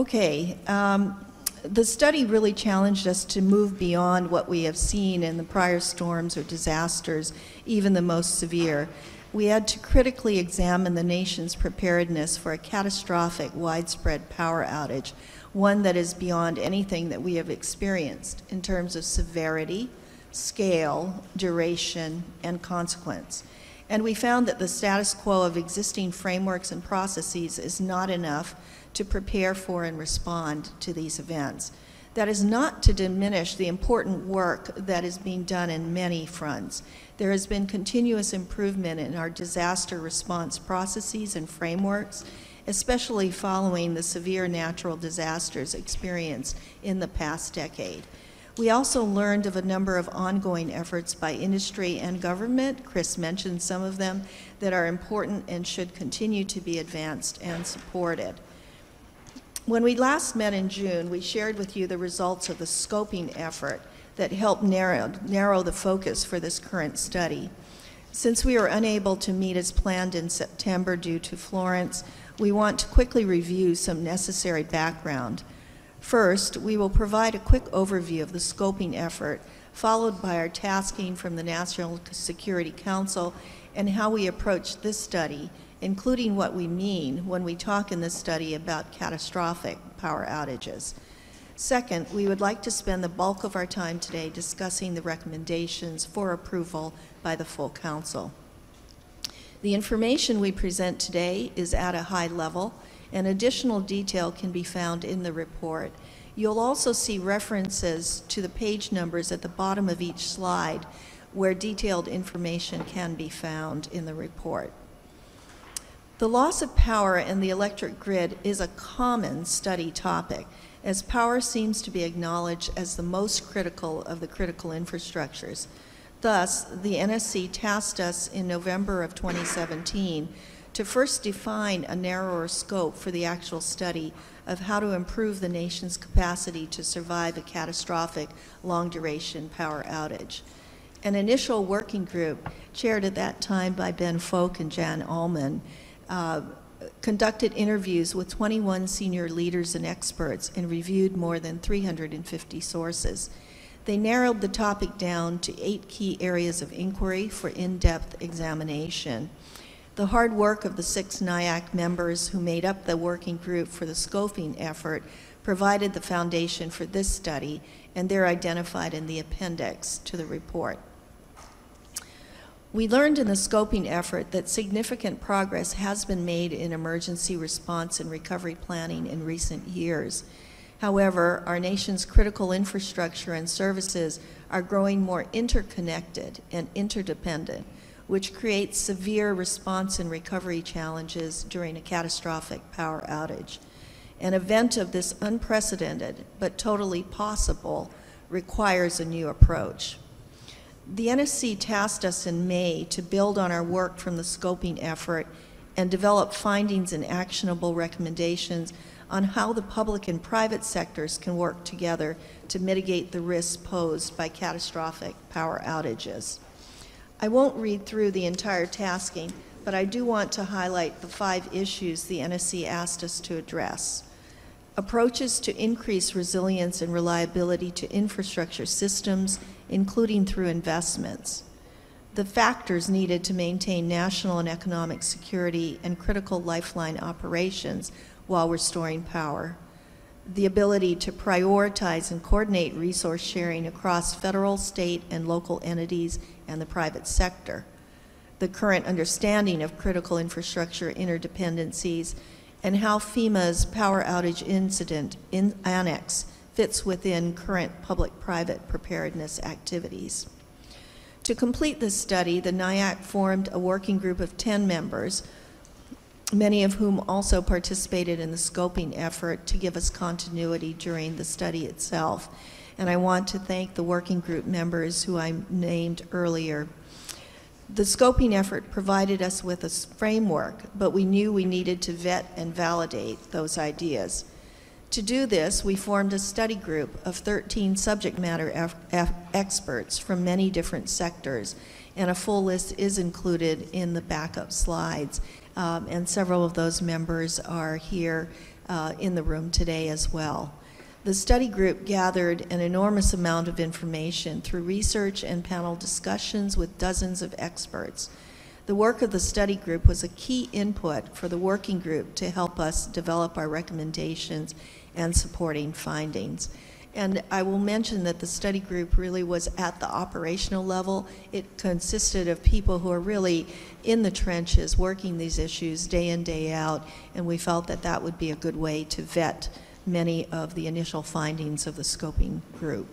Okay, the study really challenged us to move beyond what we have seen in the prior storms or disasters, even the most severe. We had to critically examine the nation's preparedness for a catastrophic, widespread power outage, one that is beyond anything that we have experienced in terms of severity, scale, duration, and consequence. And we found that the status quo of existing frameworks and processes is not enough to prepare for and respond to these events. That is not to diminish the important work that is being done in many fronts. There has been continuous improvement in our disaster response processes and frameworks, especially following the severe natural disasters experienced in the past decade. We also learned of a number of ongoing efforts by industry and government, Chris mentioned some of them, that are important and should continue to be advanced and supported. When we last met in June, we shared with you the results of the scoping effort that helped narrow the focus for this current study. Since we were unable to meet as planned in September due to Florence, we want to quickly review some necessary background. First, we will provide a quick overview of the scoping effort, followed by our tasking from the National Security Council and how we approach this study, including what we mean when we talk in this study about catastrophic power outages. Second, we would like to spend the bulk of our time today discussing the recommendations for approval by the full council. The information we present today is at a high level, and additional detail can be found in the report. You'll also see references to the page numbers at the bottom of each slide where detailed information can be found in the report. The loss of power in the electric grid is a common study topic, as power seems to be acknowledged as the most critical of the critical infrastructures. Thus, the NSC tasked us in November of 2017 to first define a narrower scope for the actual study of how to improve the nation's capacity to survive a catastrophic long-duration power outage. An initial working group, chaired at that time by Ben Folk and Jan Allman, conducted interviews with 21 senior leaders and experts and reviewed more than 350 sources. They narrowed the topic down to 8 key areas of inquiry for in-depth examination. The hard work of the 6 NIAC members who made up the working group for the scoping effort provided the foundation for this study, and they're identified in the appendix to the report. We learned in the scoping effort that significant progress has been made in emergency response and recovery planning in recent years. However, our nation's critical infrastructure and services are growing more interconnected and interdependent, which creates severe response and recovery challenges during a catastrophic power outage. An event of this unprecedented but totally possible requires a new approach. The NSC tasked us in May to build on our work from the scoping effort and develop findings and actionable recommendations on how the public and private sectors can work together to mitigate the risks posed by catastrophic power outages. I won't read through the entire tasking, but I do want to highlight the 5 issues the NSC asked us to address. Approaches to increase resilience and reliability to infrastructure systems, including through investments. The factors needed to maintain national and economic security and critical lifeline operations while restoring power. The ability to prioritize and coordinate resource sharing across federal, state, and local entities and the private sector. The current understanding of critical infrastructure interdependencies and how FEMA's power outage incident annex fits within current public-private preparedness activities. To complete this study, the NIAC formed a working group of 10 members, many of whom also participated in the scoping effort to give us continuity during the study itself. And I want to thank the working group members who I named earlier. The scoping effort provided us with a framework, but we knew we needed to vet and validate those ideas. To do this, we formed a study group of 13 subject matter experts from many different sectors, and a full list is included in the backup slides, and several of those members are here in the room today as well. The study group gathered an enormous amount of information through research and panel discussions with dozens of experts. The work of the study group was a key input for the working group to help us develop our recommendations and supporting findings. And I will mention that the study group really was at the operational level. It consisted of people who are really in the trenches working these issues day in, day out, and we felt that that would be a good way to vet many of the initial findings of the scoping group.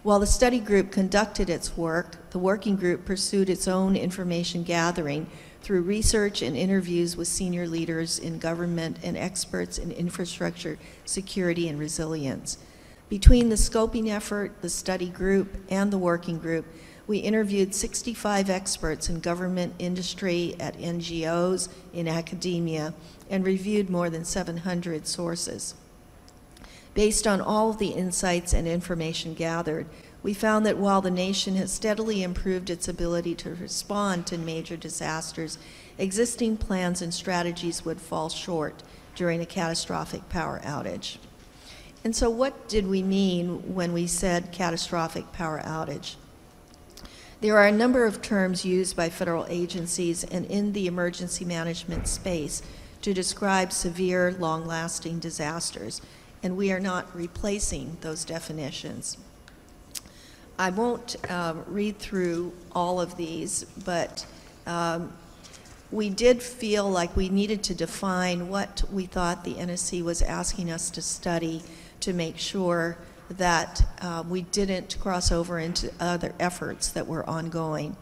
While the study group conducted its work, the working group pursued its own information gathering through research and interviews with senior leaders in government and experts in infrastructure, security, and resilience. Between the scoping effort, the study group, and the working group, we interviewed 65 experts in government, industry, at NGOs, in academia, and reviewed more than 700 sources. Based on all of the insights and information gathered, we found that while the nation has steadily improved its ability to respond to major disasters, existing plans and strategies would fall short during a catastrophic power outage. And so what did we mean when we said catastrophic power outage? There are a number of terms used by federal agencies and in the emergency management space to describe severe, long-lasting disasters, and we are not replacing those definitions. I won't read through all of these, but we did feel like we needed to define what we thought the NSC was asking us to study to make sure that we didn't cross over into other efforts that were ongoing.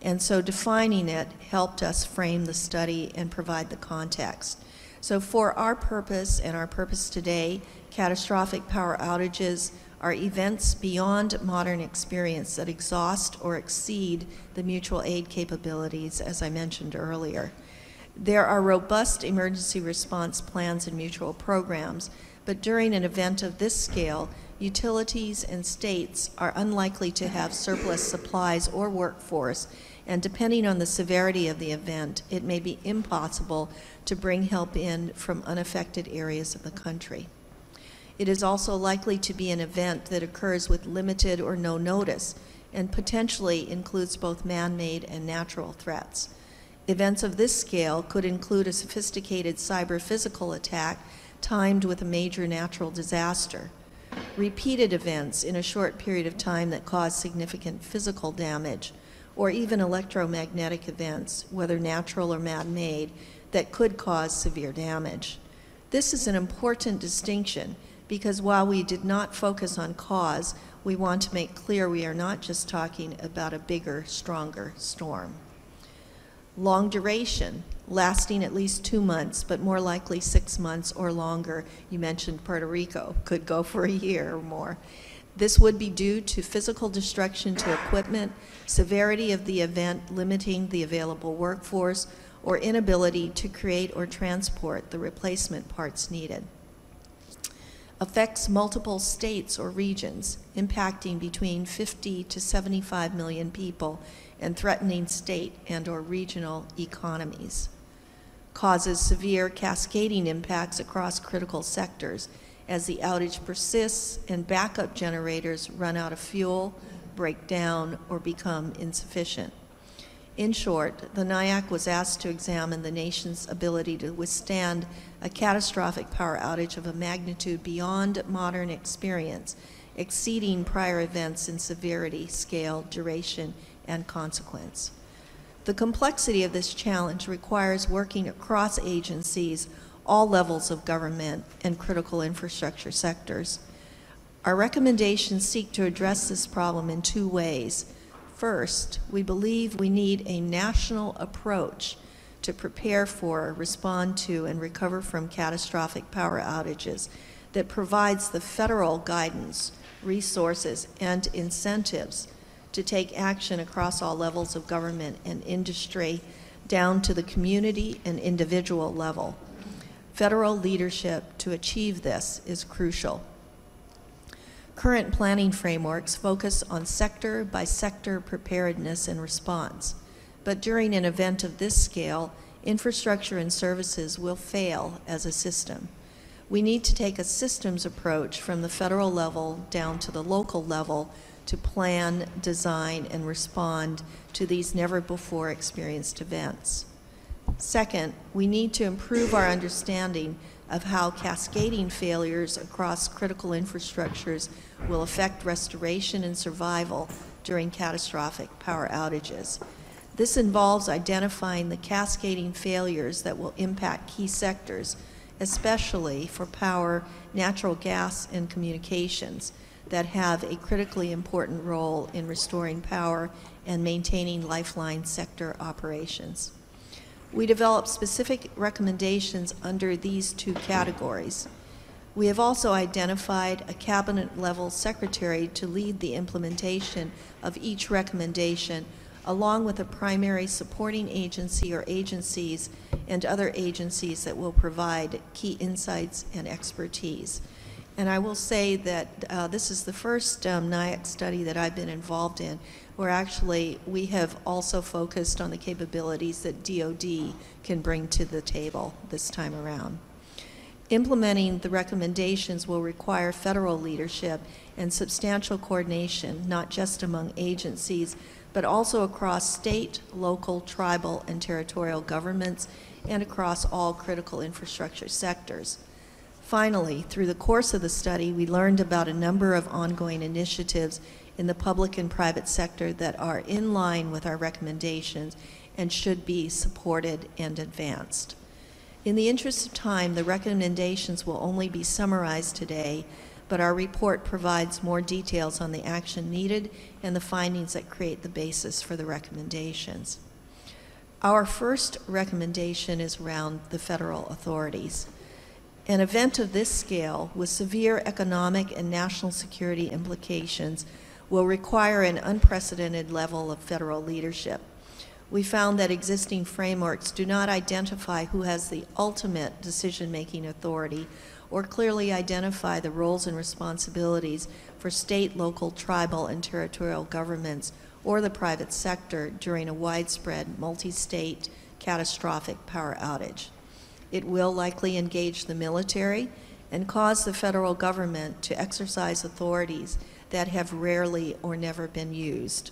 And so defining it helped us frame the study and provide the context. So for our purpose and our purpose today, catastrophic power outages are events beyond modern experience that exhaust or exceed the mutual aid capabilities, as I mentioned earlier. There are robust emergency response plans and mutual programs, but during an event of this scale, utilities and states are unlikely to have surplus supplies or workforce, and depending on the severity of the event, it may be impossible to bring help in from unaffected areas of the country. It is also likely to be an event that occurs with limited or no notice and potentially includes both man-made and natural threats. Events of this scale could include a sophisticated cyber-physical attack timed with a major natural disaster, repeated events in a short period of time that cause significant physical damage, or even electromagnetic events, whether natural or man-made, that could cause severe damage. This is an important distinction because while we did not focus on cause, we want to make clear we are not just talking about a bigger, stronger storm. Long duration, lasting at least 2 months, but more likely 6 months or longer. You mentioned Puerto Rico, could go for a year or more. This would be due to physical destruction to equipment, severity of the event limiting the available workforce, or inability to create or transport the replacement parts needed. Affects multiple states or regions, impacting between 50 to 75 million people and threatening state and or regional economies. Causes severe cascading impacts across critical sectors as the outage persists and backup generators run out of fuel, break down, or become insufficient. In short, the NIAC was asked to examine the nation's ability to withstand a catastrophic power outage of a magnitude beyond modern experience, exceeding prior events in severity, scale, duration, and consequence. The complexity of this challenge requires working across agencies, all levels of government, and critical infrastructure sectors. Our recommendations seek to address this problem in 2 ways. First, we believe we need a national approach to prepare for, respond to, and recover from catastrophic power outages that provides the federal guidance, resources, and incentives to take action across all levels of government and industry down to the community and individual level. Federal leadership to achieve this is crucial. Current planning frameworks focus on sector-by-sector preparedness and response, but during an event of this scale, infrastructure and services will fail as a system. We need to take a systems approach from the federal level down to the local level to plan, design, and respond to these never-before experienced events. Second, we need to improve our understanding of how cascading failures across critical infrastructures will affect restoration and survival during catastrophic power outages. This involves identifying the cascading failures that will impact key sectors, especially for power, natural gas, and communications that have a critically important role in restoring power and maintaining lifeline sector operations. We developed specific recommendations under these two categories. We have also identified a cabinet-level secretary to lead the implementation of each recommendation, along with a primary supporting agency or agencies and other agencies that will provide key insights and expertise. And I will say that this is the first NIAC study that I've been involved in where actually we have also focused on the capabilities that DoD can bring to the table this time around. Implementing the recommendations will require federal leadership and substantial coordination, not just among agencies, but also across state, local, tribal, and territorial governments, and across all critical infrastructure sectors. Finally, through the course of the study, we learned about a number of ongoing initiatives in the public and private sector that are in line with our recommendations and should be supported and advanced. In the interest of time, the recommendations will only be summarized today, but our report provides more details on the action needed and the findings that create the basis for the recommendations. Our first recommendation is around the federal authorities. An event of this scale, with severe economic and national security implications, will require an unprecedented level of federal leadership. We found that existing frameworks do not identify who has the ultimate decision-making authority or clearly identify the roles and responsibilities for state, local, tribal, and territorial governments or the private sector during a widespread, multi-state, catastrophic power outage. It will likely engage the military and cause the federal government to exercise authorities that have rarely or never been used.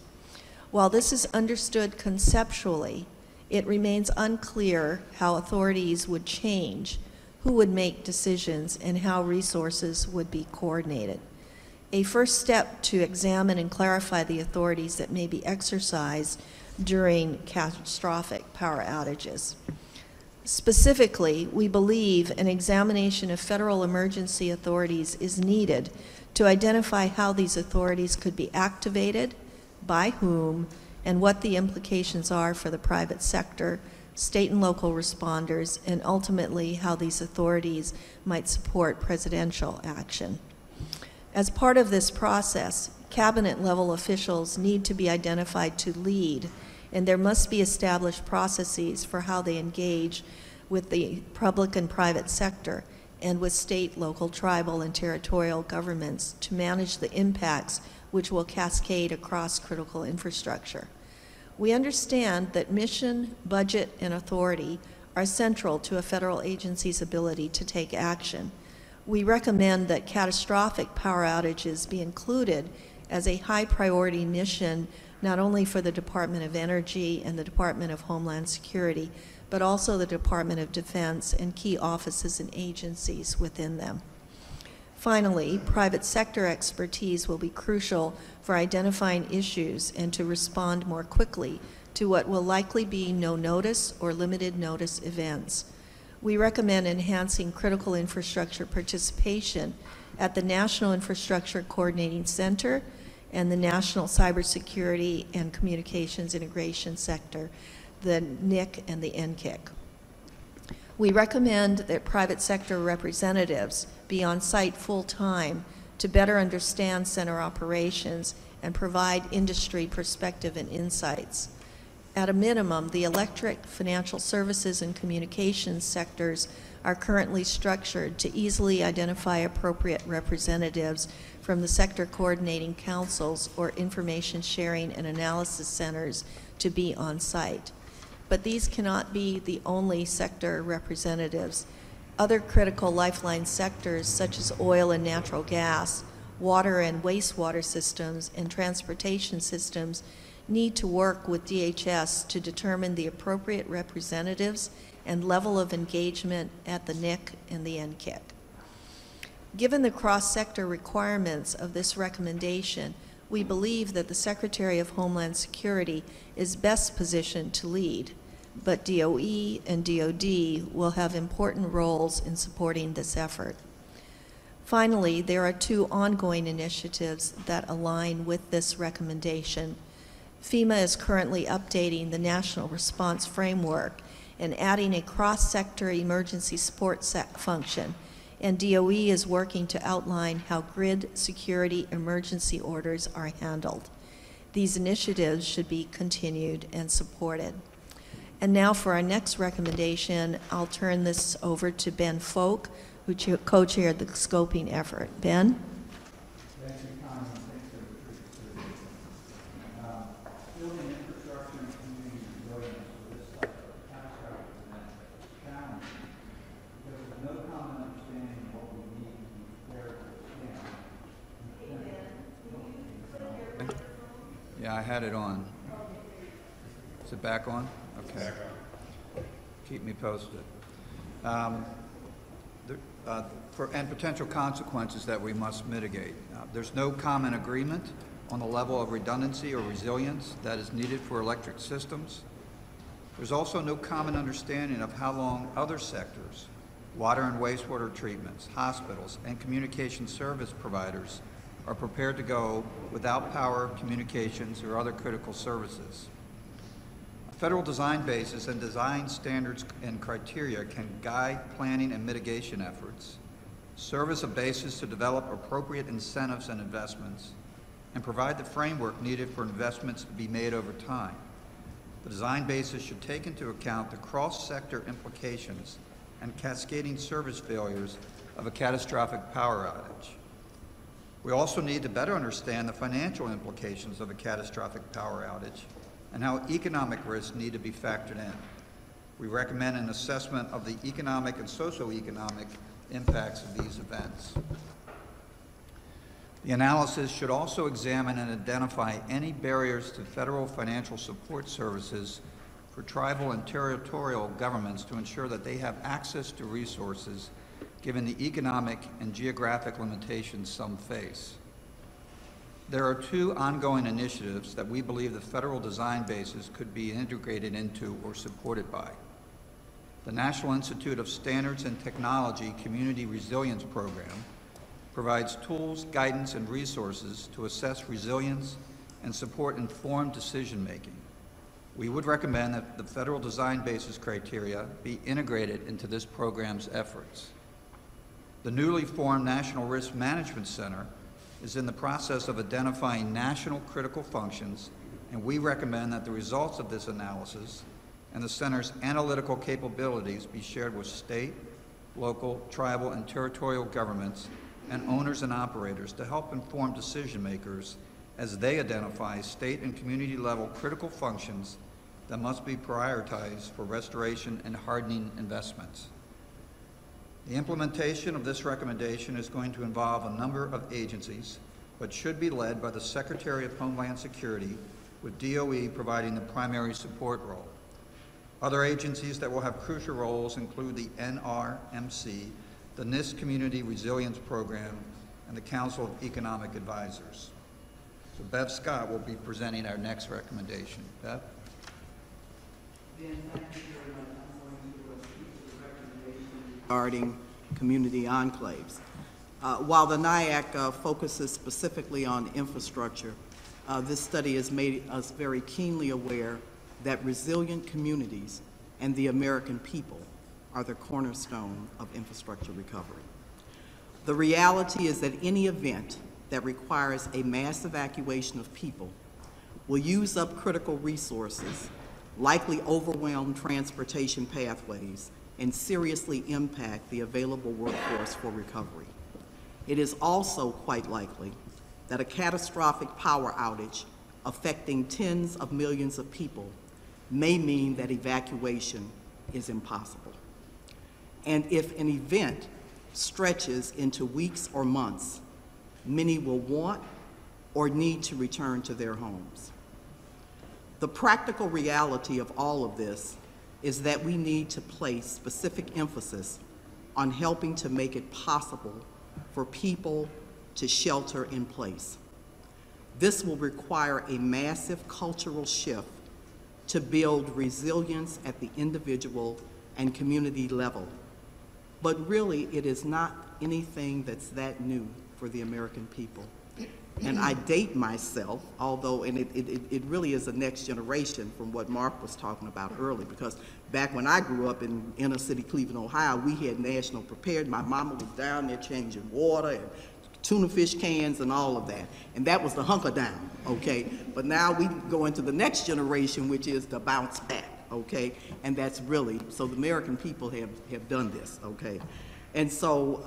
While this is understood conceptually, it remains unclear how authorities would change, who would make decisions, and how resources would be coordinated. A first step to examine and clarify the authorities that may be exercised during catastrophic power outages. Specifically, we believe an examination of federal emergency authorities is needed to identify how these authorities could be activated, by whom, and what the implications are for the private sector, state and local responders, and ultimately how these authorities might support presidential action. As part of this process, cabinet-level officials need to be identified to lead, and there must be established processes for how they engage with the public and private sector and with state, local, tribal, and territorial governments to manage the impacts which will cascade across critical infrastructure. We understand that mission, budget, and authority are central to a federal agency's ability to take action. We recommend that catastrophic power outages be included as a high priority mission not only for the Department of Energy and the Department of Homeland Security, but also the Department of Defense and key offices and agencies within them. Finally, private sector expertise will be crucial for identifying issues and to respond more quickly to what will likely be no notice or limited notice events. We recommend enhancing critical infrastructure participation at the National Infrastructure Coordinating Center and the National Cybersecurity and Communications Integration Sector, the NIC and the NCIC. We recommend that private sector representatives be on site full-time to better understand center operations and provide industry perspective and insights. At a minimum, the electric, financial services, and communications sectors are currently structured to easily identify appropriate representatives from the sector coordinating councils or information sharing and analysis centers to be on site. But these cannot be the only sector representatives. Other critical lifeline sectors, such as oil and natural gas, water and wastewater systems, and transportation systems, need to work with DHS to determine the appropriate representatives and level of engagement at the NIC and the NKIC. Given the cross-sector requirements of this recommendation, we believe that the Secretary of Homeland Security is best positioned to lead, but DOE and DOD will have important roles in supporting this effort. Finally, there are two ongoing initiatives that align with this recommendation. FEMA is currently updating the National Response Framework and adding a cross-sector emergency support function, and DOE is working to outline how grid security emergency orders are handled. These initiatives should be continued and supported. And now for our next recommendation, I'll turn this over to Ben Folk, who co-chaired the scoping effort. Ben? Thank you, Connie, and thanks to building infrastructure and community resilience for this type of catastrophic event is challenging because there's no common understanding of what we need to be prepared to withstand. Yeah, I had it on. Is it back on? Okay. Keep me posted. And potential consequences that we must mitigate. There's no common agreement on the level of redundancy or resilience that is needed for electric systems. There's also no common understanding of how long other sectors, water and wastewater treatments, hospitals, and communication service providers are prepared to go without power, communications, or other critical services. Federal design bases and design standards and criteria can guide planning and mitigation efforts, serve as a basis to develop appropriate incentives and investments, and provide the framework needed for investments to be made over time. The design basis should take into account the cross-sector implications and cascading service failures of a catastrophic power outage. We also need to better understand the financial implications of a catastrophic power outage and how economic risks need to be factored in. We recommend an assessment of the economic and socioeconomic impacts of these events. The analysis should also examine and identify any barriers to federal financial support services for tribal and territorial governments to ensure that they have access to resources given the economic and geographic limitations some face. There are two ongoing initiatives that we believe the federal design basis could be integrated into or supported by. The National Institute of Standards and Technology Community Resilience Program provides tools, guidance, and resources to assess resilience and support informed decision-making. We would recommend that the federal design basis criteria be integrated into this program's efforts. The newly formed National Risk Management Center is in the process of identifying national critical functions, and we recommend that the results of this analysis and the center's analytical capabilities be shared with state, local, tribal, and territorial governments and owners and operators to help inform decision makers as they identify state and community level critical functions that must be prioritized for restoration and hardening investments. The implementation of this recommendation is going to involve a number of agencies, but should be led by the Secretary of Homeland Security, with DOE providing the primary support role. Other agencies that will have crucial roles include the NRMC, the NIST Community Resilience Program, and the Council of Economic Advisors. So Bev Scott will be presenting our next recommendation. Bev? Ben, thank you very much. I'm going to speak to the recommendation regarding community enclaves. While the NIAC focuses specifically on infrastructure, this study has made us very keenly aware that resilient communities and the American people are the cornerstone of infrastructure recovery. The reality is that any event that requires a mass evacuation of people will use up critical resources, likely overwhelm transportation pathways, and seriously impact the available workforce for recovery. It is also quite likely that a catastrophic power outage affecting tens of millions of people may mean that evacuation is impossible. And if an event stretches into weeks or months, many will want or need to return to their homes. The practical reality of all of this is that we need to place specific emphasis on helping to make it possible for people to shelter in place. This will require a massive cultural shift to build resilience at the individual and community level. But really, it is not anything that's that new for the American people. And I date myself, although, and it really is the next generation from what Mark was talking about earlier, because back when I grew up in inner city Cleveland, Ohio, we had National Prepared. My mama was down there changing water and tuna fish cans and all of that. And that was the hunker down, okay? But now we go into the next generation, which is the bounce back, okay? And that's really, so the American people have done this, okay? And so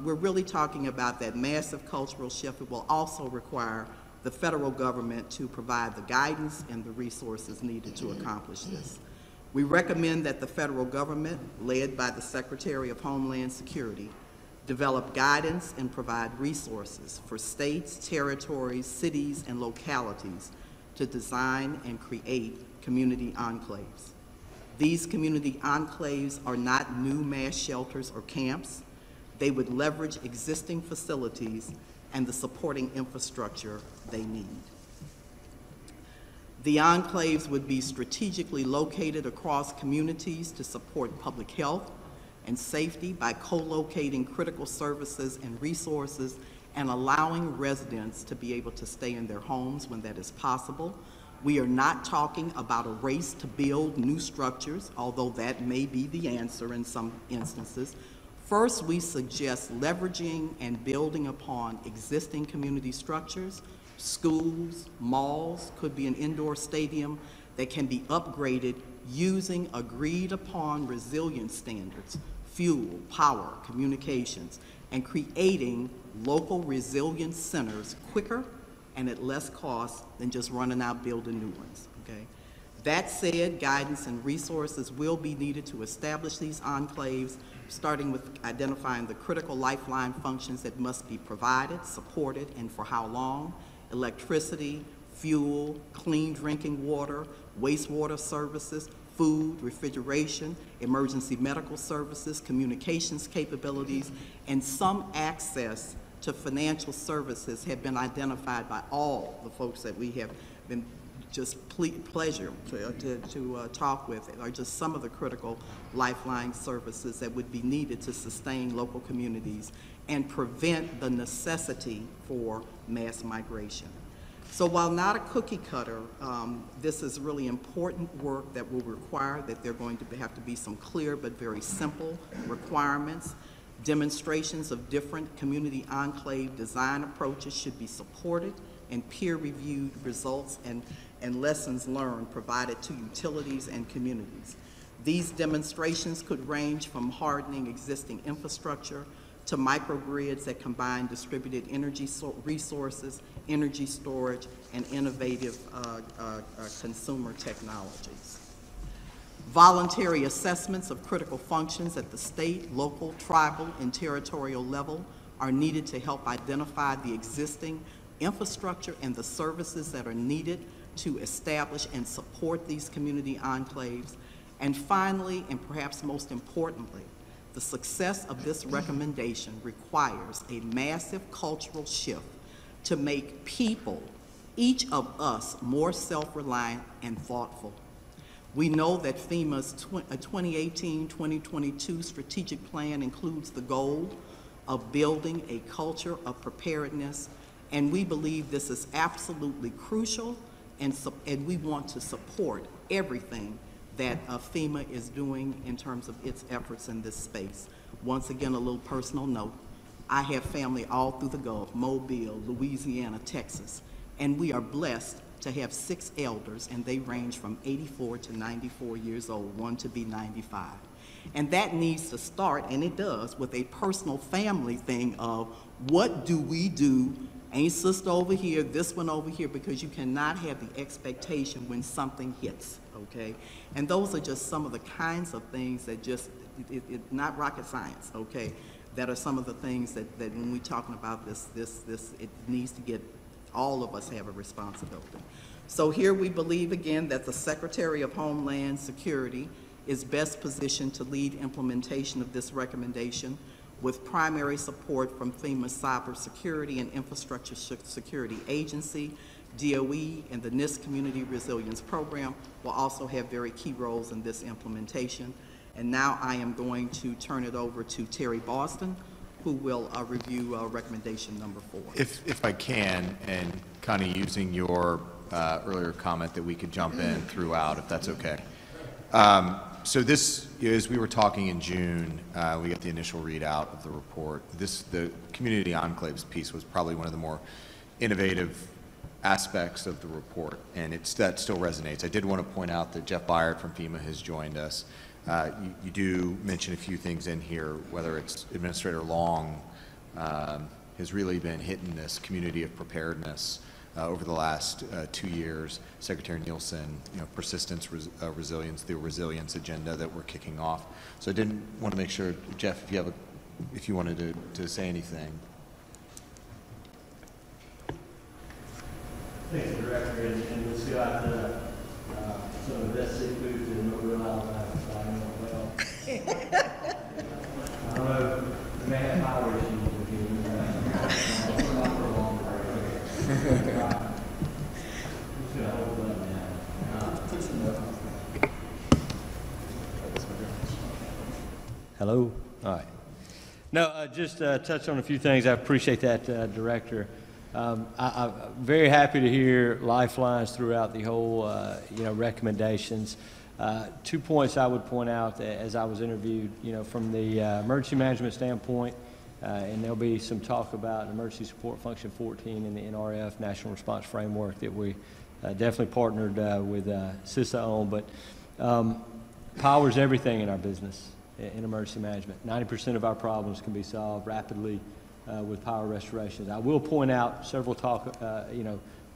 we're really talking about that massive cultural shift. It will also require the federal government to provide the guidance and the resources needed to accomplish this. We recommend that the federal government, led by the Secretary of Homeland Security, develop guidance and provide resources for states, territories, cities, and localities to design and create community enclaves. These community enclaves are not new mass shelters or camps. They would leverage existing facilities and the supporting infrastructure they need. The enclaves would be strategically located across communities to support public health and safety by co-locating critical services and resources and allowing residents to be able to stay in their homes when that is possible. We are not talking about a race to build new structures, although that may be the answer in some instances. First, we suggest leveraging and building upon existing community structures. Schools, malls, could be an indoor stadium that can be upgraded using agreed upon resilience standards, fuel, power, communications, and creating local resilience centers quicker and at less cost than just running out building new ones, okay? That said, guidance and resources will be needed to establish these enclaves, starting with identifying the critical lifeline functions that must be provided, supported, and for how long: electricity, fuel, clean drinking water, wastewater services, food, refrigeration, emergency medical services, communications capabilities, and some access to financial services have been identified by all the folks that we have been just pleasure to talk with, are just some of the critical lifeline services that would be needed to sustain local communities and prevent the necessity for mass migration. So while not a cookie cutter, this is really important work that will require that there are going to have to be some clear but very simple requirements. Demonstrations of different community enclave design approaches should be supported, and peer-reviewed results and lessons learned provided to utilities and communities. These demonstrations could range from hardening existing infrastructure to microgrids that combine distributed energy resources, energy storage, and innovative consumer technologies. Voluntary assessments of critical functions at the state, local, tribal, and territorial level are needed to help identify the existing infrastructure and the services that are needed to establish and support these community enclaves. And finally, and perhaps most importantly, the success of this recommendation requires a massive cultural shift to make people, each of us, more self-reliant and thoughtful. We know that FEMA's 2018-2022 strategic plan includes the goal of building a culture of preparedness, and we believe this is absolutely crucial, and we want to support everything that FEMA is doing in terms of its efforts in this space. Once again, a little personal note. I have family all through the Gulf, Mobile, Louisiana, Texas, and we are blessed to have 6 elders, and they range from 84 to 94 years old, one to be 95. And that needs to start, and it does, with a personal family thing of what do we do? Ain't sister over here, this one over here, because you cannot have the expectation when something hits, okay? And those are just some of the kinds of things that just it's not rocket science, okay? That are some of the things that when we're talking about this, it needs to get, all of us have a responsibility. So here we believe again that the Secretary of Homeland Security is best positioned to lead implementation of this recommendation with primary support from FEMA's Cybersecurity and Infrastructure Security Agency, DOE, and the NIST Community Resilience Program will also have very key roles in this implementation. And now I am going to turn it over to Terry Boston, who will review recommendation number 4. If I can, and kind of using your earlier comment that we could jump in throughout, if that's okay. So this, as we were talking in June, we got the initial readout of the report. The community enclaves piece was probably one of the more innovative aspects of the report, and that still resonates. I did want to point out that Jeff Byard from FEMA has joined us. You do mention a few things in here, whether it's Administrator Long has really been hitting this community of preparedness over the last 2 years. Secretary Nielsen, persistence, resilience, the resilience agenda that we're kicking off. So I didn't want to make sure, Jeff, if you wanted to say anything. Thanks, Director, and we'll see out some of the best seafoods in Rhode Island, so I know it well. I don't know, we may have power issues with you. Not for a long time. Just gonna hold it up now. Hello? All right. No, just touch on a few things. I appreciate that, Director. I'm very happy to hear lifelines throughout the whole, recommendations. 2 points I would point out as I was interviewed, from the emergency management standpoint, and there'll be some talk about Emergency Support Function 14 in the NRF National Response Framework that we definitely partnered with CISA on, but power is everything in our business in emergency management. 90% of our problems can be solved rapidly with power restorations. I will point out several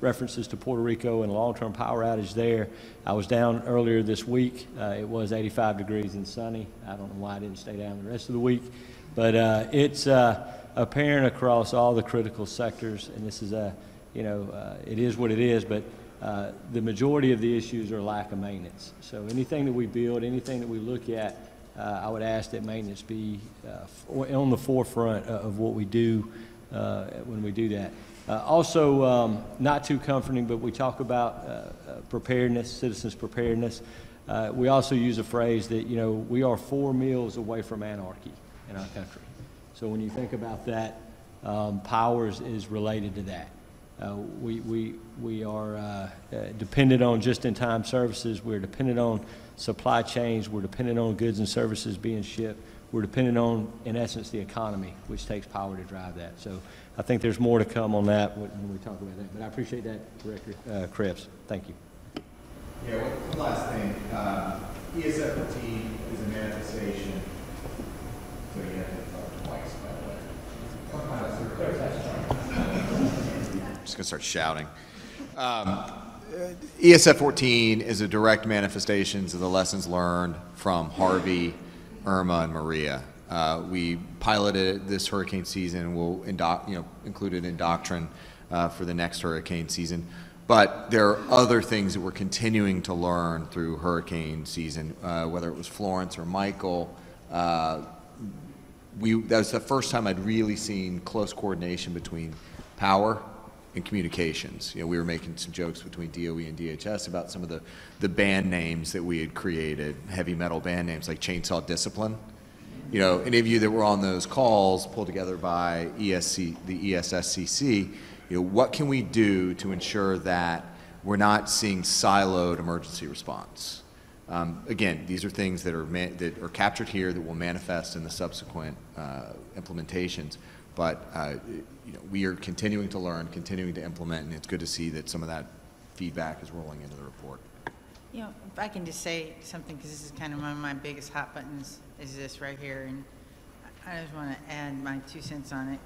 references to Puerto Rico and a long-term power outage there. I was down earlier this week. It was 85 degrees and sunny. I don't know why I didn't stay down the rest of the week, but it's apparent across all the critical sectors, and this is it is what it is, but the majority of the issues are lack of maintenance. So anything that we build, anything that we look at, I would ask that maintenance be on the forefront of what we do when we do that. Also, not too comforting, but we talk about preparedness, citizens' preparedness. We also use a phrase that, we are 4 meals away from anarchy in our country. So when you think about that, power is related to that. We are dependent on just-in-time services. We're dependent on supply chains. We're dependent on goods and services being shipped. We're dependent on, in essence, the economy, which takes power to drive that. So I think there's more to come on that when we talk about that. But I appreciate that, Director Krebs. Thank you. Yeah, one last thing. ESF14 is a manifestation. So you have to talk twice, by the way. I'm just going to start shouting. ESF14 is a direct manifestations of the lessons learned from Harvey, Irma, and Maria. We piloted it this hurricane season, and we'll include it in doctrine for the next hurricane season. But there are other things that we're continuing to learn through hurricane season, whether it was Florence or Michael. That was the first time I'd really seen close coordination between power and communications. We were making some jokes between DOE and DHS about some of the band names that we had created, heavy metal band names like Chainsaw Discipline. Any of you that were on those calls pulled together by the ESSCC, what can we do to ensure that we're not seeing siloed emergency response? Again, these are things that are captured here that will manifest in the subsequent implementations. But we are continuing to learn, continuing to implement, and it's good to see that some of that feedback is rolling into the report. If I can just say something, because this is kind of one of my biggest hot buttons, is this right here, and I just want to add my 2 cents on it.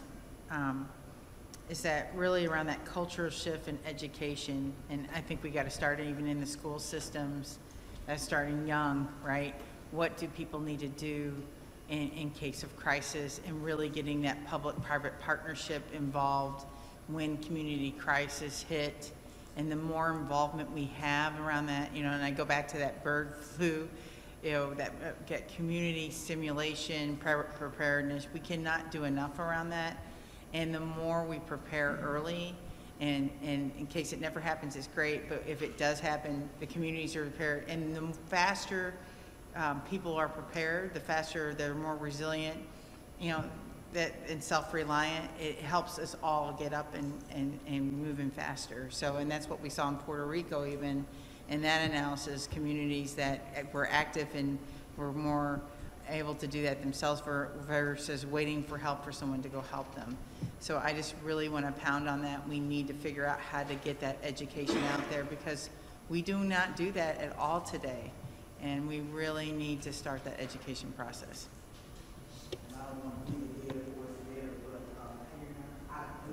Is that really around that cultural shift in education, and I think we got to start even in the school systems, starting young, right? what do people need to do in case of crisis, and really getting that public-private partnership involved when community crisis hit. And the more involvement we have around that, and I go back to that bird flu, that get community stimulation, preparedness, we cannot do enough around that. And the more we prepare early, and in case it never happens, it's great, but if it does happen, the communities are prepared. And the faster people are prepared, the faster they're more resilient, and self-reliant, it helps us all get up and moving faster. So, and that's what we saw in Puerto Rico even, in that analysis, communities that were active and were more able to do that themselves versus waiting for help for someone to go help them. So I just really want to pound on that. We need to figure out how to get that education out there, because we do not do that at all today. And we really need to start that education process.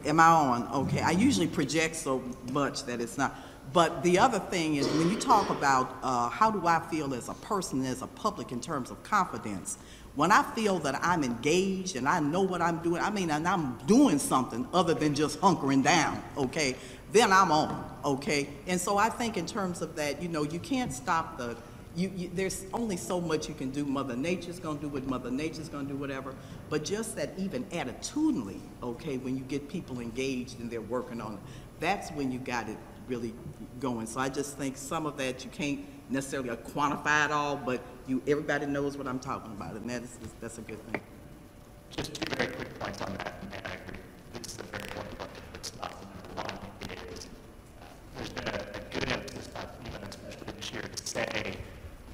Am I on? Okay. I usually project so much that it's not. But the other thing is, when you talk about how do I feel as a person, as a public, in terms of confidence, when I feel that I'm engaged and I know what I'm doing, and I'm doing something other than just hunkering down, okay, then I'm on, okay? And so I think in terms of that, you can't stop there's only so much you can do. Mother Nature's gonna do what Mother Nature's gonna do, whatever. But just that, even attitudinally, okay, when you get people engaged and they're working on it, that's when you got it really going. So I just think some of that you can't necessarily quantify it all, but everybody knows what I'm talking about, and that's a good thing. Just 2 very quick points on that, and I agree. This is a very important point. It's not the number one. There's been a good emphasis, especially this year, to say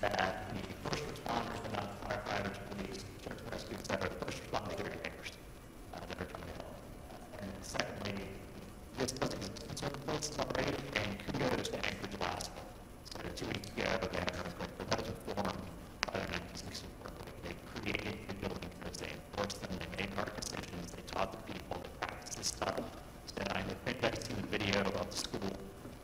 that the first responders, but not the firefighters, police, search and rescue, et cetera, first responders are your neighbors that are coming to help. And then secondly, this doesn't in certain places already, and kudos to Anchorage, Alaska. So 2 weeks ago, they had an earthquake, but that was informed by the 1960 earthquake. They created the building codes, they enforced them, they made hard decisions, they taught the people to practice this stuff. So I think I've seen the video of the school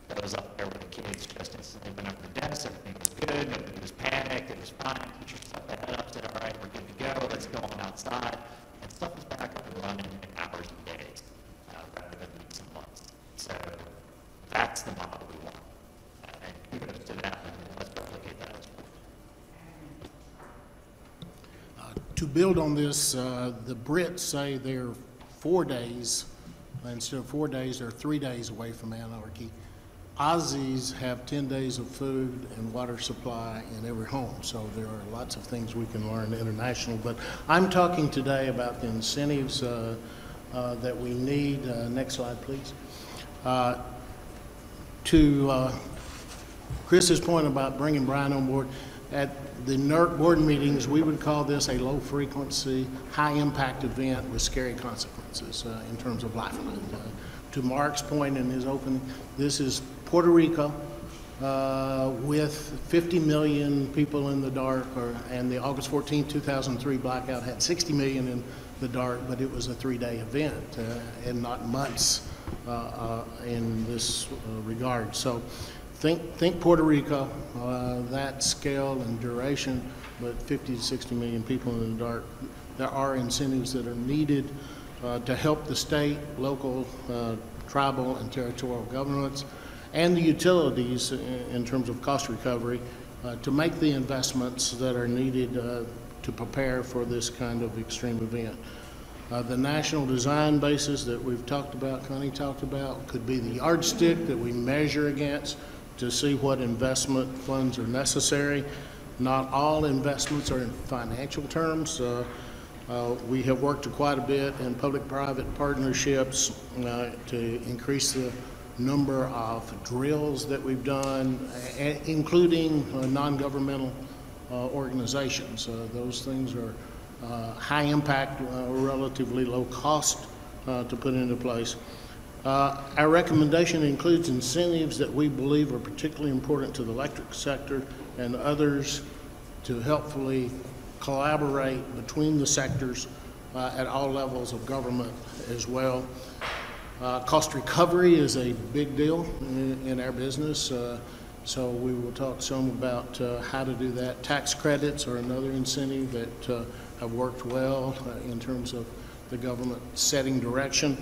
that was up there with the kids just instantly went up to the desk, everything was good, nobody was panicked, it was fine, teacher stuck their head up, said, all right, we're good to go, let's go on outside, and stuff was back up and running in hours and days, rather than weeks and months. So that's the model we want, and kudos to that, and let's replicate that as well. To build on this, the Brits say they're 4 days, instead of 4 days, they're 3 days away from anarchy. Aussies have 10 days of food and water supply in every home, so there are lots of things we can learn international. But I'm talking today about the incentives that we need. Next slide, please. To Chris's point about bringing Brian on board, at the NERC board meetings, we would call this a low-frequency, high-impact event with scary consequences in terms of lifeline. To Mark's point in his opening, this is Puerto Rico with 50 million people in the dark, and the August 14, 2003 blackout had 60 million in the dark, but it was a 3-day event and not months in this regard. So think Puerto Rico, that scale and duration, but 50 to 60 million people in the dark. There are incentives that are needed to help the state, local, tribal, and territorial governments, and the utilities in terms of cost recovery to make the investments that are needed to prepare for this kind of extreme event. The national design basis that we've talked about, Connie talked about, could be the yardstick that we measure against to see what investment funds are necessary. Not all investments are in financial terms. We have worked quite a bit in public-private partnerships to increase the number of drills that we've done, including non-governmental organizations. Those things are high impact, relatively low cost to put into place. Our recommendation includes incentives that we believe are particularly important to the electric sector and others to helpfully collaborate between the sectors at all levels of government as well. Cost recovery is a big deal in our business. So we will talk some about how to do that. Tax credits are another incentive that have worked well in terms of the government setting direction.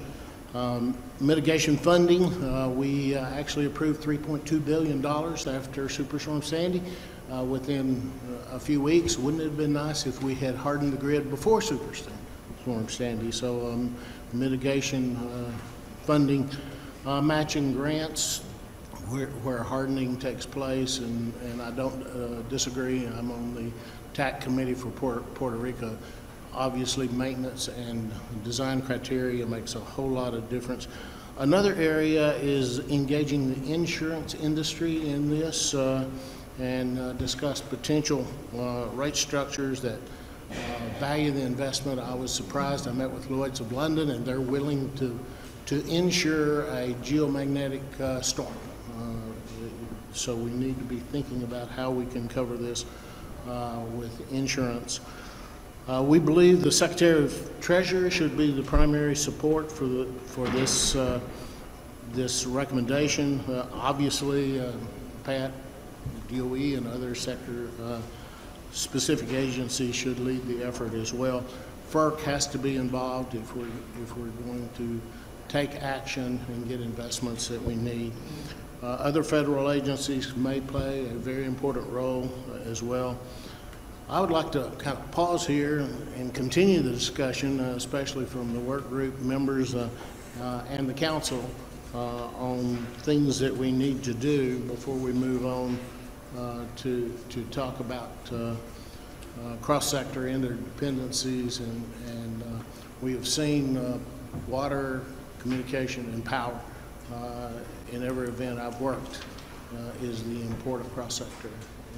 Mitigation funding, we actually approved $3.2 billion after Superstorm Sandy within a few weeks. Wouldn't it have been nice if we had hardened the grid before Superstorm Sandy? So mitigation funding, matching grants where hardening takes place, and I don't disagree. I'm on the TAC committee for Puerto Rico. Obviously, maintenance and design criteria makes a whole lot of difference. Another area is engaging the insurance industry in this and discuss potential rate structures that value the investment. I was surprised. I met with Lloyd's of London, and they're willing to insure a geomagnetic storm. So we need to be thinking about how we can cover this with insurance. We believe the Secretary of Treasury should be the primary support for this this recommendation. Obviously, Pat, DOE, and other sector specific agencies should lead the effort as well. FERC has to be involved if we're going to take action and get investments that we need. Other federal agencies may play a very important role as well. I would like to kind of pause here and continue the discussion, especially from the work group members and the council on things that we need to do before we move on to talk about cross-sector interdependencies. And we have seen water, communication, and power in every event I've worked is the important cross-sector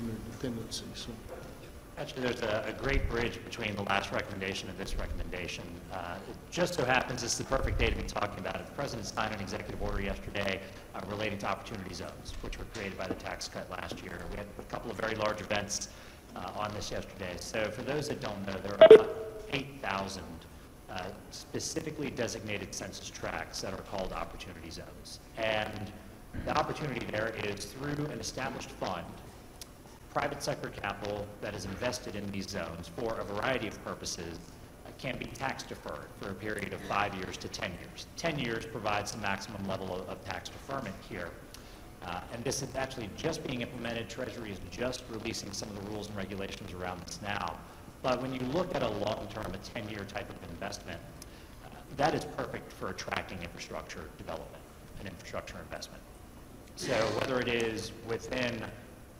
interdependency. So. Actually, there's a great bridge between the last recommendation and this recommendation. It just so happens it's the perfect day to be talking about it. The President signed an executive order yesterday relating to opportunity zones, which were created by the tax cut last year. We had a couple of very large events on this yesterday. So for those that don't know, there are about 8,000 specifically designated census tracts that are called opportunity zones. And the opportunity there is through an established fund, private sector capital that is invested in these zones for a variety of purposes can be tax deferred for a period of 5 years to 10 years. 10 years provides the maximum level of tax deferment here. And this is actually just being implemented. Treasury is just releasing some of the rules and regulations around this now. But when you look at a long-term, a 10-year type of investment, that is perfect for attracting infrastructure development and infrastructure investment. So whether it is within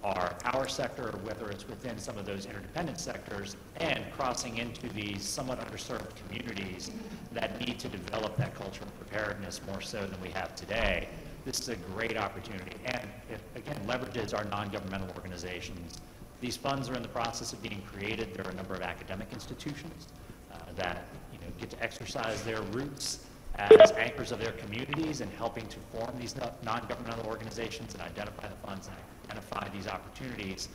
our power sector, or whether it's within some of those interdependent sectors, and crossing into these somewhat underserved communities that need to develop that culture of preparedness more so than we have today, this is a great opportunity. And it, again, leverages our non-governmental organizations. These funds are in the process of being created. There are a number of academic institutions that get to exercise their roots as anchors of their communities and helping to form these non-governmental organizations and identify the funds and identify these opportunities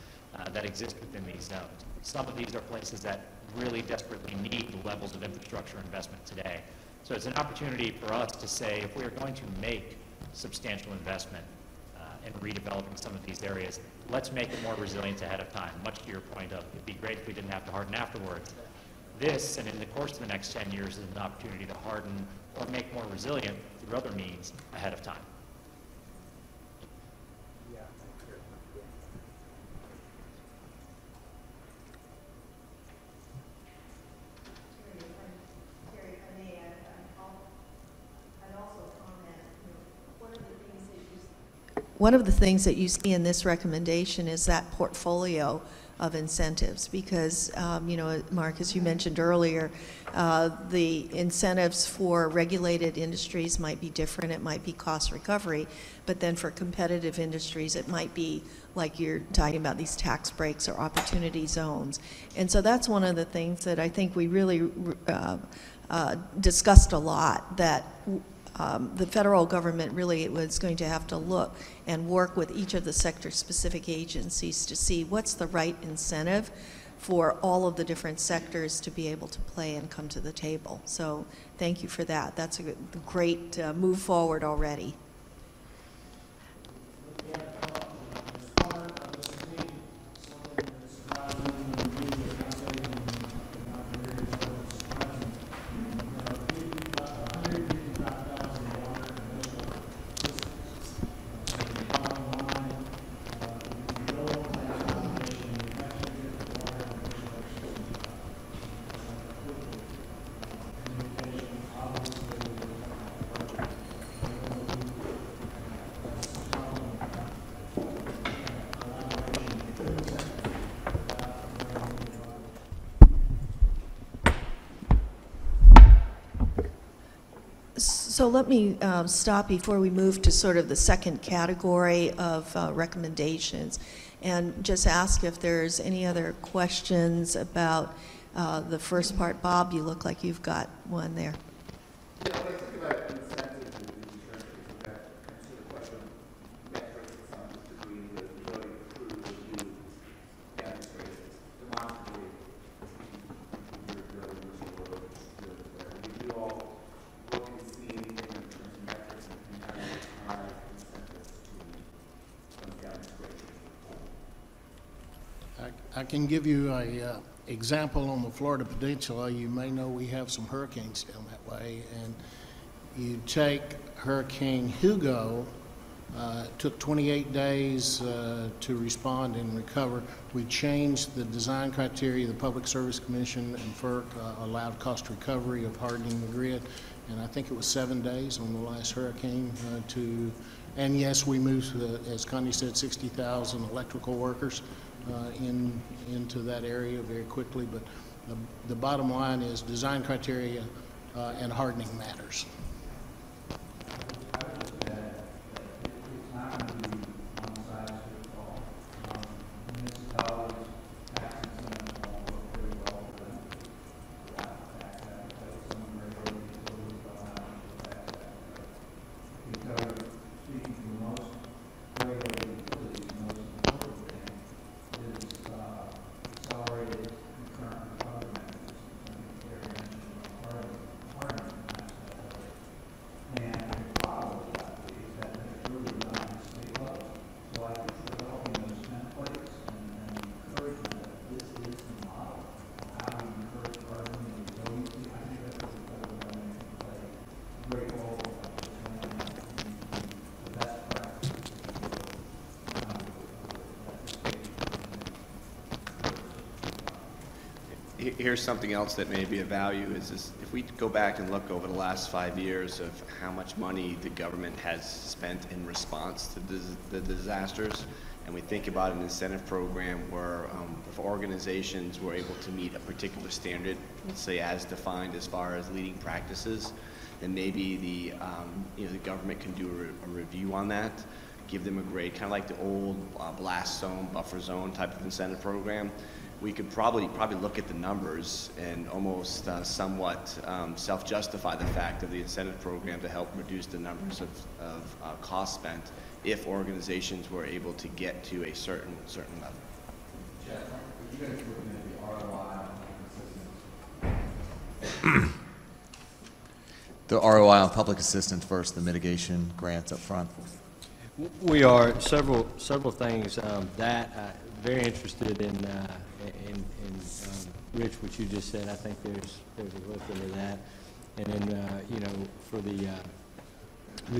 that exist within these zones. Some of these are places that really desperately need the levels of infrastructure investment today. So it's an opportunity for us to say, if we are going to make substantial investment in redeveloping some of these areas, let's make it more resilient ahead of time. Much to your point of, it'd be great if we didn't have to harden afterwards. This, and in the course of the next 10 years, is an opportunity to harden or make more resilient through other means ahead of time. One of the things that you see in this recommendation is that portfolio of incentives, because, Mark, as you mentioned earlier, the incentives for regulated industries might be different. It might be cost recovery, but then for competitive industries, it might be like you're talking about these tax breaks or opportunity zones. And so that's one of the things that I think we really discussed a lot, that the federal government really was going to have to look and work with each of the sector-specific agencies to see what's the right incentive for all of the different sectors to be able to play and come to the table. So thank you for that. That's a great move forward already. So let me stop before we move to sort of the second category of recommendations and just ask if there's any other questions about the first part. Bob, you look like you've got one there. Yeah, when I think about incentives in the insurance case, we have to answer the question of metrics that some disagree with, the ability to prove that you demonstrate demonstrably your ability to we do all look and see in terms of metrics and how you tie incentives to some demonstration. I can give you a example on the Florida Peninsula. You may know we have some hurricanes down that way, and you take Hurricane Hugo, took 28 days to respond and recover. We changed the design criteria. The Public Service Commission and FERC allowed cost recovery of hardening the grid, and I think it was 7 days on the last hurricane and yes, we moved, as Connie said, 60,000 electrical workers into that area very quickly, but the bottom line is design criteria and hardening matters. Here's something else that may be of value is if we go back and look over the last 5 years of how much money the government has spent in response to the disasters, and we think about an incentive program where if organizations were able to meet a particular standard, let's say as defined as far as leading practices, then maybe the government can do a review on that, give them a grade, kind of like the old blast zone, buffer zone type of incentive program. We could probably look at the numbers and almost somewhat self-justify the fact of the incentive program to help reduce the numbers of costs spent if organizations were able to get to a certain level. Jeff, are you guys looking at the ROI on assistance? The ROI on public assistance versus the mitigation grants up front? We are several things that very interested in Rich, what you just said. I think there's a look into that, and then for the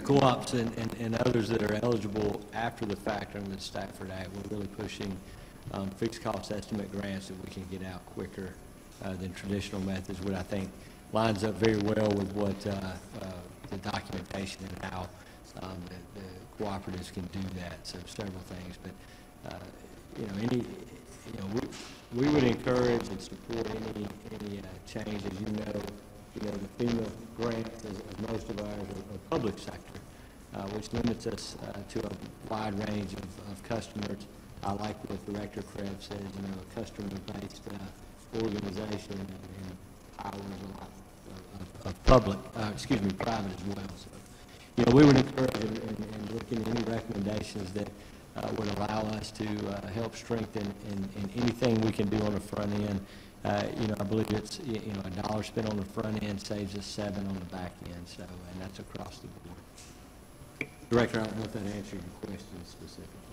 co-ops and others that are eligible after the fact under the Stafford Act, we're really pushing fixed cost estimate grants that we can get out quicker than traditional methods, which I think lines up very well with what the documentation and how the cooperatives can do that. So several things, but we would encourage and support any change. As you know, the FEMA grants, as most of ours are public sector, which limits us to a wide range of customers. I like what Director Krebs says, a customer-based organization and powers a lot of private as well. So, we would encourage and look into any recommendations that would allow us to help strengthen in anything we can do on the front end. I believe it's, $1 spent on the front end saves us $7 on the back end, so, and that's across the board. Director, I don't know if that answered your question specifically.